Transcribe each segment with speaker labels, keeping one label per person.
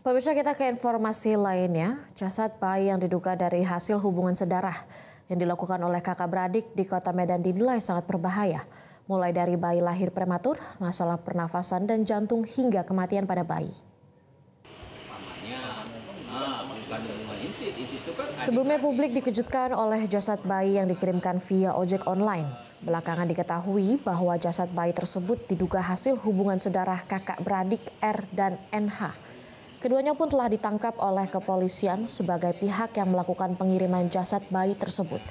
Speaker 1: Pemirsa, kita ke informasi lainnya. Jasad bayi yang diduga dari hasil hubungan sedarah yang dilakukan oleh kakak beradik di Kota Medan dinilai sangat berbahaya. Mulai dari bayi lahir prematur, masalah pernafasan dan jantung hingga kematian pada bayi. Sebelumnya publik dikejutkan oleh jasad bayi yang dikirimkan via ojek online. Belakangan diketahui bahwa jasad bayi tersebut diduga hasil hubungan sedarah kakak beradik R dan NH. Keduanya pun telah ditangkap oleh kepolisian sebagai pihak yang melakukan pengiriman jasad bayi tersebut.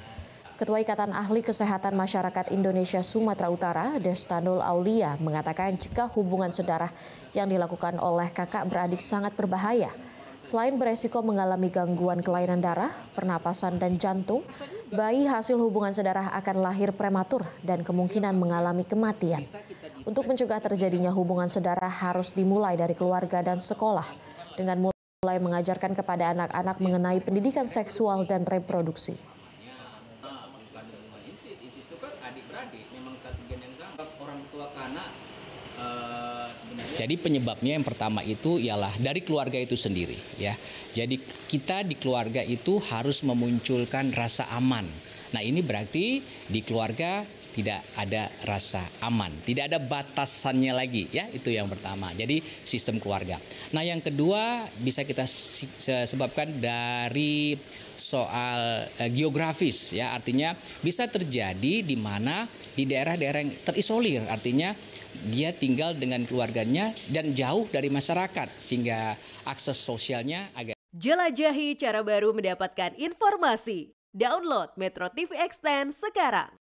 Speaker 1: Ketua Ikatan Ahli Kesehatan Masyarakat Indonesia Sumatera Utara, Destanul Aulia, mengatakan jika hubungan sedarah yang dilakukan oleh kakak beradik sangat berbahaya. Selain beresiko mengalami gangguan kelainan darah, pernapasan dan jantung, bayi hasil hubungan sedarah akan lahir prematur dan kemungkinan mengalami kematian. Untuk mencegah terjadinya hubungan sedarah harus dimulai dari keluarga dan sekolah dengan mulai mengajarkan kepada anak-anak mengenai pendidikan seksual dan reproduksi.
Speaker 2: Jadi penyebabnya yang pertama itu ialah dari keluarga itu sendiri, ya. Jadi kita di keluarga itu harus memunculkan rasa aman. Nah, ini berarti di keluarga tidak ada rasa aman, tidak ada batasannya lagi, ya. Itu yang pertama. Jadi sistem keluarga. Nah, yang kedua bisa kita sebabkan dari soal geografis, ya. Artinya bisa terjadi di mana di daerah-daerah yang terisolir, artinya dia tinggal dengan keluarganya dan jauh dari masyarakat sehingga akses sosialnya agak.
Speaker 3: Jelajahi cara baru mendapatkan informasi. Download Metro TV Extend sekarang.